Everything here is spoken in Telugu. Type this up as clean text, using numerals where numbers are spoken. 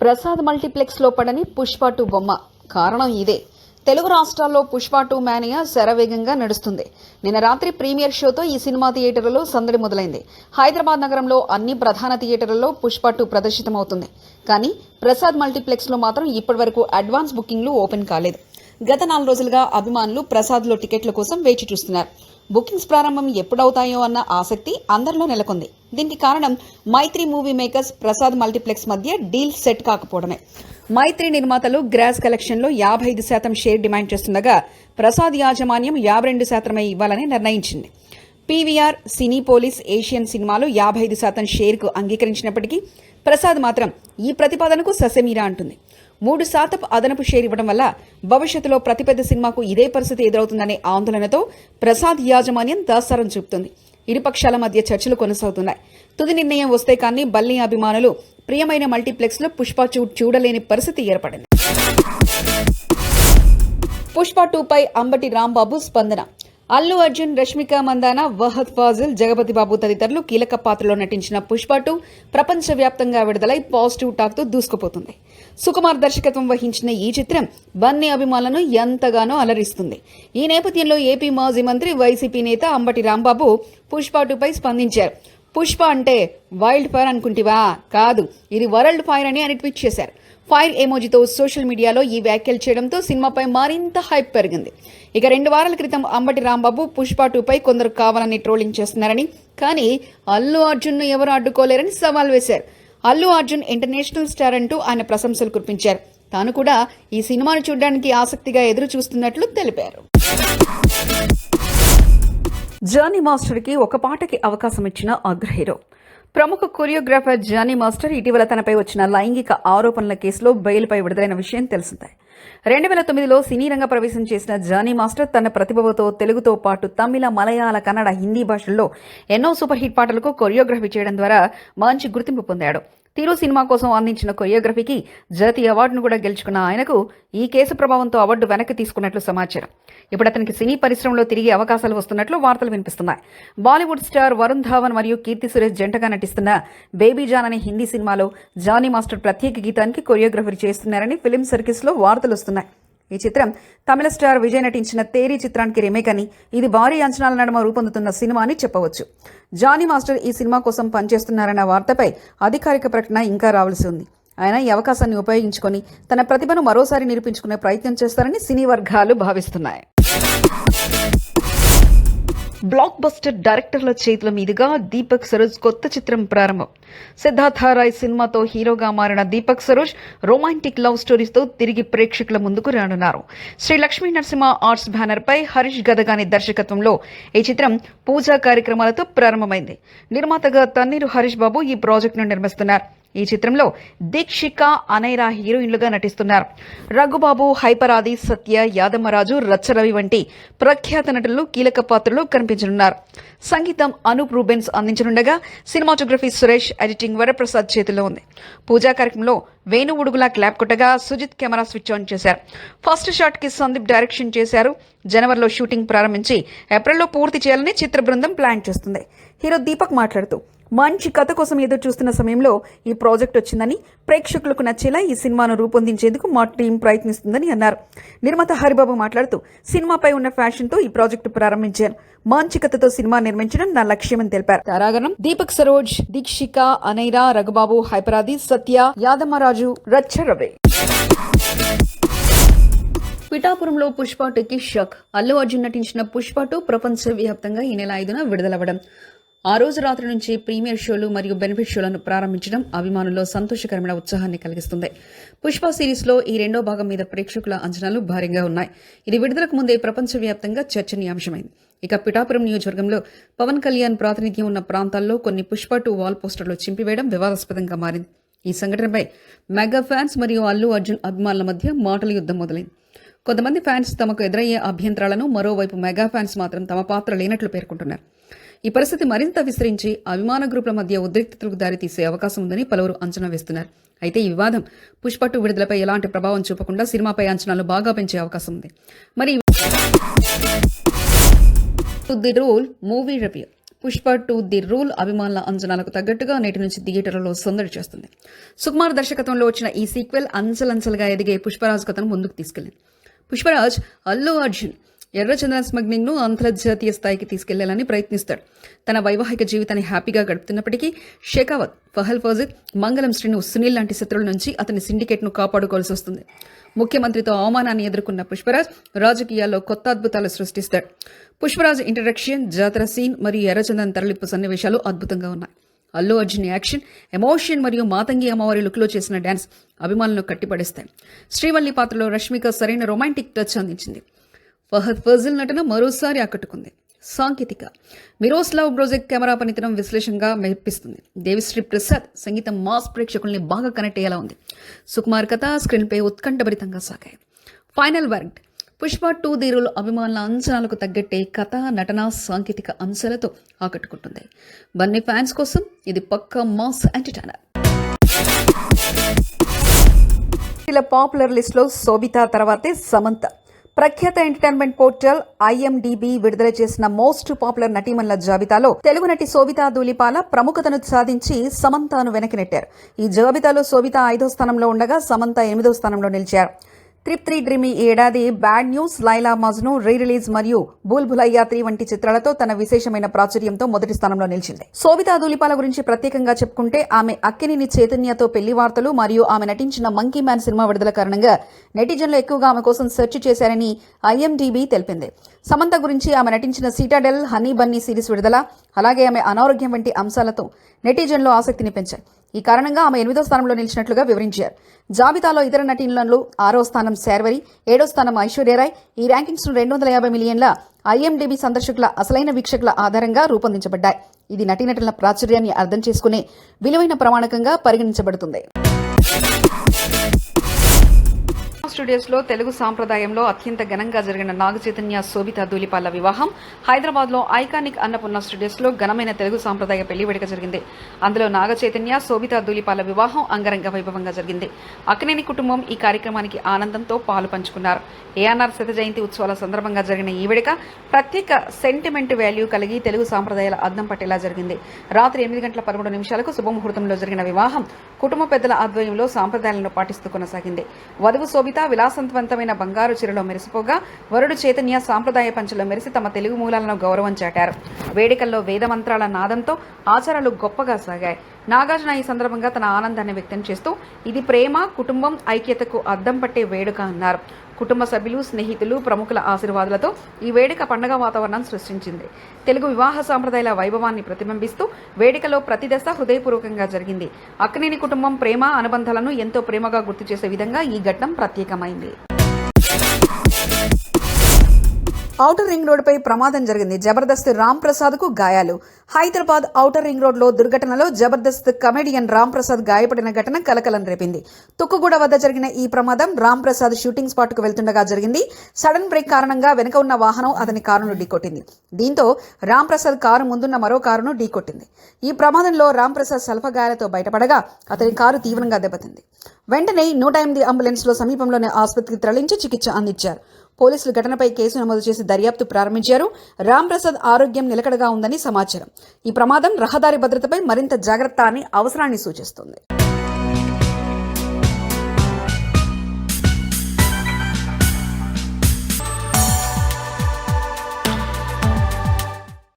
ప్రసాద్ మల్టీప్లెక్స్ లో పడని పుష్ప 2 బొమ్మ. కారణం ఇదే. తెలుగు రాష్ట్రాల్లో పుష్ప 2 మేనియా శరవేగంగా నడుస్తుంది. నిన్న రాత్రి ప్రీమియర్ షోతో ఈ సినిమా థియేటర్లలో సందడి మొదలైంది. హైదరాబాద్ నగరంలో అన్ని ప్రధాన థియేటర్లలో పుష్ప 2 ప్రదర్శితమవుతుంది. కానీ ప్రసాద్ మల్టీప్లెక్స్ లో మాత్రం ఇప్పటివరకు అడ్వాన్స్ బుకింగ్లు ఓపెన్ కాలేదు. గత 4 రోజులుగా అభిమానులు ప్రసాద్లో టికెట్ల కోసం వేచి చూస్తున్నారు. బుకింగ్స్ ప్రారంభం ఎప్పుడవుతాయో అన్న ఆసక్తి అందరిలో నెలకొంది. దీనికి కారణం మైత్రి మూవీ మేకర్స్ ప్రసాద్ మల్టీప్లెక్స్ మధ్య డీల్ సెట్ కాకపోవడమే. మైత్రి నిర్మాతలు గ్రాస్ కలెక్షన్ లో 55% షేర్ డిమాండ్ చేస్తుండగా ప్రసాద్ యాజమాన్యం 52% ఇవ్వాలని నిర్ణయించింది. పీవీఆర్, సినీ పోలీస్, ఏషియన్ సినిమాలు 55% షేర్కు అంగీకరించినప్పటికీ ప్రసాద్ మాత్రం ఈ ప్రతిపాదనకు ససెమీరా అంటుంది. 3% అదనపు షేర్ ఇవ్వడం వల్ల భవిష్యత్తులో ప్రతి పెద్ద సినిమాకు ఇదే పరిస్థితి ఎదురవుతుందనే ఆందోళనతో ప్రసాద్ యాజమాన్యం దాస్తారం చూపుతుంది. ఇరుపక్షాల మధ్య చర్చలు కొనసాగుతున్నాయి. తుది నిర్ణయం వస్తే కానీ బల్లి అభిమానులు ప్రియమైన మల్టీప్లెక్స్ లో పుష్ప చూడలేని పరిస్థితి ఏర్పడింది. పుష్ప 2 పై అంబటి రాంబాబు స్పందన. అల్లు అర్జున్, రష్మిక మందాన, వహద్ ఫాజిల్, జగపతి బాబు తదితరులు కీలక పాత్రలో నటించిన పుష్ప 2 ప్రపంచవ్యాప్తంగా విడుదలై పాజిటివ్ టాక్ తో దూసుకుపోతుంది. సుకుమార్ దర్శకత్వం వహించిన ఈ చిత్రం బన్నీ అభిమానులను ఎంతగానో అలరిస్తుంది. ఈ నేపథ్యంలో ఏపీ మాజీ మంత్రి, వైసీపీ నేత అంబటి రాంబాబు పుష్ప 2 పై స్పందించారు. పుష్ప అంటే వైల్డ్ ఫైర్ అనుకుంటివా? కాదు, ఇది వరల్డ్ ఫైర్ అని ట్వీట్ చేశారు. ఫైర్ ఎమోజీతో సోషల్ మీడియాలో ఈ వ్యాఖ్యలు చేయడంతో సినిమాపై మరింత హైప్ పెరిగింది. ఇక 2 వారాల క్రితం అంబటి రాంబాబు పుష్ప 2 పై కొందరు కావాలని ట్రోలింగ్ చేస్తున్నారని, కానీ అల్లు అర్జున్ ను ఎవరు అడ్డుకోలేరని సవాల్ వేశారు. అల్లు అర్జున్ ఇంటర్నేషనల్ స్టార్ అంటూ ఆయన ప్రశంసలు కురిపించారు. తాను కూడా ఈ సినిమాను చూడడానికి ఆసక్తిగా ఎదురు చూస్తున్నట్లు తెలిపారు. జానీ మాస్టర్ కి ఒక పాటకి అవకాశం ఇచ్చిన అగ్ర హీరో. ప్రముఖ కొరియోగ్రాఫర్ జానీ మాస్టర్ ఇటీవల తనపై వచ్చిన లైంగిక ఆరోపణల కేసులో బెయిల్పై విడుదలైన విషయం తెలిసిందే. 2009లో సినీ రంగ ప్రవేశం చేసిన జానీ మాస్టర్ తన ప్రతిభతో తెలుగుతో పాటు తమిళ, మలయాళ, కన్నడ, హిందీ భాషల్లో ఎన్నో సూపర్ హిట్ పాటలకు కొరియోగ్రఫీ చేయడం ద్వారా మంచి గుర్తింపు పొందాడు. తీరు సినిమా కోసం అందించిన కొరియోగ్రఫీకి జాతీయ అవార్డును కూడా గెలుచుకున్న ఆయనకు ఈ కేసు ప్రభావంతో అవార్డు వెనక్కి తీసుకున్నట్లు సమాచారం. ఇప్పుడు అతనికి సినీ పరిశ్రమలో తిరిగి అవకాశాలు వస్తున్నట్లు వార్తలు వినిపిస్తున్నాయి. బాలీవుడ్ స్టార్ వరుణ్ ధావన్ మరియు కీర్తి సురేష్ జంటగా నటిస్తున్న బేబీ జాన్ అనే హిందీ సినిమాలో జానీ మాస్టర్ ప్రత్యేక గీతానికి కొరియోగ్రఫీ చేస్తున్నారని ఫిలిం సర్కిల్స్ లో వార్తలు వస్తున్నాయి. ఈ చిత్రం తమిళ స్టార్ విజయ్ నటించిన తేరీ చిత్రానికి రీమేక్ అని, ఇది భారీ అంచనాల నడుమ రూపొందుతున్న సినిమా అని చెప్పవచ్చు. జానీ మాస్టర్ ఈ సినిమా కోసం పనిచేస్తున్నారన్న వార్తపై అధికారిక ప్రకటన ఇంకా రావాల్సి ఉంది. ఆయన ఈ అవకాశాన్ని ఉపయోగించుకొని తన ప్రతిభను మరోసారి నిరూపించుకునే ప్రయత్నం చేస్తారని సినీ వర్గాలు భావిస్తున్నాయి. బ్లాక్ బస్టర్ డైరెక్టర్ల చేతుల మీదుగా దీపక్ సరోజ్ కొత్త చిత్రం ప్రారంభం. సిద్ధార్థ రాయ్ సినిమాతో హీరోగా మారిన దీపక్ సరోజ్ రొమాంటిక్ లవ్ స్టోరీస్తో తిరిగి ప్రేక్షకుల ముందుకు రానున్నారు. శ్రీ లక్ష్మీ నరసింహ ఆర్ట్స్ బ్యానర్ పై హరీష్ గదగాని దర్శకత్వంలో ఈ చిత్రం పూజా కార్యక్రమాలతో ప్రారంభమైంది. నిర్మాతగా తన్నీరు హరీష్ బాబు ఈ ప్రాజెక్టును నిర్మిస్తున్నారు. ఈ చిత్రంలో దీక్షిక, అనైరా హీరోయిన్లుగా నటిస్తున్నారు. రఘుబాబు, హైపరాది, సత్య, యాదమ్మరాజు, రచ్చరవి వంటి ప్రఖ్యాత నటులు కీలక పాత్రలో కనిపించనున్నారు. సంగీతం అనూప్ రూబెన్స్ అందించనుండగా సినిమాటోగ్రఫీ సురేష్, ఎడిటింగ్ వరప్రసాద్ చేతుల్లో ఉంది. పూజా కార్యక్రమంలో వేణు ఉడుగులా క్లాప్ కొట్టగా సుజిత్ కెమెరా స్విచ్ ఆన్ చేశారు. ఫస్ట్ షాట్ కి సందీప్ డైరెక్షన్ చేశారు. జనవరిలో షూటింగ్ ప్రారంభించి ఏప్రిల్లో పూర్తి చేయాలని చిత్ర బృందం ప్లాన్ చేస్తుంది. హీరో దీపక్ మాట్లాడుతూ, మంచి కథ కోసం ఎదురు చూస్తున్న సమయంలో ఈ ప్రాజెక్ట్ వచ్చిందని, ప్రేక్షకులకు నచ్చేలా ఈ సినిమాను రూపొందించేందుకు మా టీం ప్రయత్నిస్తుందని అన్నారు. నిర్మాత హరిబాబు మాట్లాడుతూ, సినిమాపై ఉన్న ఫ్యాషన్తో ఈ ప్రాజెక్టు ప్రారంభించాను. మంచి కథతో సినిమా నిర్మించడం నా లక్ష్యమని తెలిపారు. తారాగణం దీపక్ సరోజ్, దీక్షిక, అనైరా, రఘుబాబు, హైపరాది, సత్య, యాదమ్మరాజు, రచ్చరవి. పిఠాపురంలో పుష్ప 2కి షాక్. అల్లు అర్జున్ నటించిన పుష్ప 2 ప్రపంచవ్యాప్తంగా ఈ నెల 5న విడుదలవ్వడం, ఆ రోజు రాత్రి నుంచి ప్రీమియర్ షోలు మరియు బెనిఫిట్ షోలను ప్రారంభించడం అభిమానుల్లో సంతోషకరమైన ఉత్సాహాన్ని కలిగిస్తుంది. పుష్ప సిరీస్ లో ఈ 2వ భాగం మీద ప్రేక్షకుల అంచనాలు భారీగా ఉన్నాయి. ఇది విడుదలకు ముందే ప్రపంచవ్యాప్తంగా చర్చనీయాంశమైంది. ఇక పిఠాపురం నియోజకవర్గంలో పవన్ కళ్యాణ్ ప్రాతినిధ్యం ఉన్న ప్రాంతాల్లో కొన్ని పుష్ప 2 వాల్ పోస్టర్లు చింపివేయడం వివాదాస్పదంగా మారింది. ఈ సంఘటనపై మెగా ఫ్యాన్స్ మరియు అల్లు అర్జున్ అభిమానుల మధ్య మాటల యుద్ధం మొదలైంది. కొంతమంది ఫ్యాన్స్ తమకు ఎదురయ్యే అభ్యంతరాలను, మరోవైపు మెగా ఫ్యాన్స్ మాత్రం తమ పాత్ర లేనట్లు పేర్కొంటున్నారు. ఈ పరిస్థితి మరింత విస్తరించి అభిమాన గ్రూపుల మధ్య ఉద్రిక్తతలకు దారితీసే అవకాశం ఉందని పలువురు అంచనా వేస్తున్నారు. అయితే ఈ వివాదం పుష్ప 2 విడుదలపై ఎలాంటి ప్రభావం చూపకుండా సినిమాపై అంచనాలు బాగా పెంచే అవకాశం ఉంది. మరి the rule movie review. Pushpa 2 the rule అభిమానుల అంచనాలకు తగ్గట్టుగా నేటి నుంచి థియేటర్లలో సందడి చేస్తుంది. సుకుమార్ దర్శకత్వంలో వచ్చిన ఈ సీక్వెల్ అంచెలంచెలుగా ఎదిగే పుష్పరాజ్ కథను ముందుకు తీసుకెళ్లింది. పుష్పరాజ్ అల్లు అర్జున్ ఎర్రచందన స్మగ్లింగ్ ను అంతర్జాతీయ స్థాయికి తీసుకెళ్లాలని ప్రయత్నిస్తాడు. తన వైవాహిక జీవితాన్ని హ్యాపీగా గడుపుతున్నప్పటికీ షెకావత్, ఫహల్ ఫౌజిద్, మంగళం శ్రీను, సునీల్ లాంటి శత్రువుల నుంచి అతని సిండికేట్ ను కాపాడుకోవాల్సి వస్తుంది. ముఖ్యమంత్రితో అవమానాన్ని ఎదుర్కొన్న పుష్పరాజ్ రాజకీయాల్లో కొత్త అద్భుతాలు సృష్టిస్తాడు. పుష్పరాజ్ ఇంట్రడక్షన్, జాతర సీన్ మరియు ఎర్రచందన్ తరలింపు సన్నివేశాలు అద్భుతంగా ఉన్నాయి. అల్లు అర్జున్ యాక్షన్, ఎమోషన్ మరియు మాతంగి అమ్మవారి లుక్లో చేసిన డాన్స్ అభిమానులను కట్టిపడేస్తాయి. శ్రీవల్లి పాత్రలో రష్మిక సరైన రొమాంటిక్ టచ్ అందించింది. ఫహద్ ఫజిల్ నటన మరోసారి ఆకట్టుకుంది. సాంకేతిక మిరోస్లావ్ బ్రోజెక్ కెమెరా పనితనం విశ్లేషంగా మెప్పిస్తుంది. దేవిశ్రీ ప్రసాద్ సంగీతం మాస్ ప్రేక్షకుల్ని బాగా కనెక్ట్ అయ్యేలా ఉంది. సుకుమార్ కథ, స్క్రీన్ పే ఉత్కంఠభరితంగా సాగాయి. Final word Pushpa 2 the rule అభిమానుల అంచనాలకు తగ్గట్టే కథ, నటన, సాంకేతిక అంశాలతో ఆకట్టుకుంటుంది. బన్నీ ఫ్యాన్స్ కోసం ఇది పక్కా మాస్ ఎంటర్టైనర్. పాపులర్ లిస్ట్ లో శోభిత తర్వాతే సమంత. ప్రఖ్యాత ఎంటర్టైన్మెంట్ పోర్టల్ IMDb విడుదల చేసిన మోస్ట్ పాపులర్ నటీమణుల జాబితాలో తెలుగు నటి శోభిత ధూళిపాల ప్రముఖతను సాధించి సమంతను వెనక్కి నెట్టారు. ఈ జాబితాలో శోభిత 5వ స్థానంలో ఉండగా సమంత 8వ స్థానంలో నిలిచారు. ట్రిప్ 3 డ్రీమీ ఈ ఏడాది bad news, Laila Majnu, release మరియు బూల్ భులయ్యా 3 వంటి చిత్రాలతో తన విశేషమైన ప్రాచుర్యంతో మొదటి స్థానంలో నిలిచింది. శోభిత ధూళిపాల గురించి ప్రత్యేకంగా చెప్పుకుంటే ఆమె అక్కినేని చైతన్యతో పెళ్లి వార్తలు మరియు ఆమె నటించిన మంకీ మ్యాన్ సినిమా విడుదల కారణంగా నెటిజన్లు ఎక్కువగా ఆమె కోసం సెర్చ్ చేశారని IMDb తెలిపింది. సమంత గురించి ఆమె నటించిన సీటాడెల్, హనీ బన్నీ సిరీస్ విడుదల, అలాగే ఆమె అనారోగ్యం వంటి అంశాలతో నెటిజన్లు ఆసక్తిని పెంచాయి. ఈ కారణంగా ఆమె 8వ స్థానంలో నిలిచినట్లుగా వివరించారు. జాబితాలో ఇతర నటీనటులు 6వ స్థానం శార్వరి, 7వ స్థానం ఐశ్వర్యరాయ్. ఈ ర్యాంకింగ్స్ 250 మిలియన్ల IMDb సందర్శకుల అసలైన వీక్షకుల ఆధారంగా రూపొందించబడ్డాయి. ఇది నటీనటుల ప్రాచుర్యాన్ని అర్థం చేసుకునే విలువైన ప్రమాణకంగా పరిగణించబడుతుంది. స్టూడియోస్లో తెలుగు సాంప్రదాయంలో అత్యంత ఘనంగా జరిగిన నాగ చైతన్య, శోభిత ధూళిపాల వివాహం హైదరాబాద్లో ఐకానిక్ అన్నపూర్ణ స్టూడియోస్లో ఘనమైన తెలుగు సాంప్రదాయ పెళ్లి వేడుక జరిగింది. అందులో నాగ చైతన్య, శోభిత ధూళిపాల వివాహం అంగరంగ వైభవంగా జరిగింది. అక్కినేని కుటుంబం ఈ కార్యక్రమానికి ఆనందంతో పాలు పంచుకున్నారు. ANR శత జయంతి ఉత్సవాల సందర్భంగా జరిగిన ఈ వేడుక ప్రత్యేక సెంటిమెంట్ వాల్యూ కలిగి తెలుగు సాంప్రదాయాల అద్దం పట్టేలా జరిగింది. రాత్రి 8:13 శుభముహూర్తంలో జరిగిన వివాహం కుటుంబ పెద్దల ఆధ్వర్యంలో సాంప్రదాయాలను పాటిస్తూ కొనసాగింది. వధువు శోభిత విలాసవంతమైన బంగారు చీరలో మెరిసిపోగా, వరుడు చైతన్య సాంప్రదాయ పంచలో మెరిసి తమ తెలుగు మూలాలను గౌరవం చాటారు. వేడుకల్లో వేద మంత్రాల నాదంతో ఆచారాలు గొప్పగా సాగాయి. నాగార్జున ఈ సందర్భంగా తన ఆనందాన్ని వ్యక్తం చేస్తూ ఇది ప్రేమ, కుటుంబం, ఐక్యతకు అద్దం పట్టే వేడుక అన్నారు. కుటుంబ సభ్యులు, స్నేహితులు, ప్రముఖుల ఆశీర్వాదాలతో ఈ వేడుక పండగ వాతావరణం సృష్టించింది. తెలుగు వివాహ సాంప్రదాయాల వైభవాన్ని ప్రతిబింబిస్తూ వేడుకలో ప్రతి దశ హృదయపూర్వకంగా జరిగింది. అక్కినేని కుటుంబం ప్రేమ, అనుబంధాలను ఎంతో ప్రేమగా గుర్తు చేసే విధంగా ఈ ఘట్టం ప్రత్యేకమైంది. ఔటర్ రింగ్ రోడ్డుపై ప్రమాదం జరిగింది. జబర్దస్త్ రామ్ ప్రసాద్ కు గాయాలు. హైదరాబాద్ ఔటర్ రింగ్ రోడ్ లో దుర్ఘటనలో జబర్దస్త్ కమెడియన్ రామ్ ప్రసాద్ గాయపడిన ఘటన కలకలం రేపింది. తుక్కుగూడ వద్ద జరిగిన ఈ ప్రమాదం రామ్ ప్రసాద్ షూటింగ్ స్పాట్ కు వెళ్తుండగా జరిగింది. సడన్ బ్రేక్ కారణంగా వెనుక ఉన్న వాహనం అతని కారును ఢీకొట్టింది. దీంతో రామ్ ప్రసాద్ కారు ముందున్న మరో కారును ఢీకొట్టింది. ఈ ప్రమాదంలో రామ్ ప్రసాద్ స్వల్ప గాయాలతో బయటపడగా అతని కారు తీవ్రంగా దెబ్బతింది. వెంటనే 108 అంబులెన్స్ లో సమీపంలోని ఆసుపత్రికి తరలించి చికిత్స అందించారు. పోలీసులు ఘటనపై కేసు నమోదు చేసి దర్యాప్తు ప్రారంభించారు. రామ్ ప్రసాద్ ఆరోగ్యం నిలకడగా ఉందని సమాచారం. ఈ ప్రమాదం రహదారి భద్రతపై మరింత జాగ్రత్త అని అవసరాన్ని సూచిస్తుంది.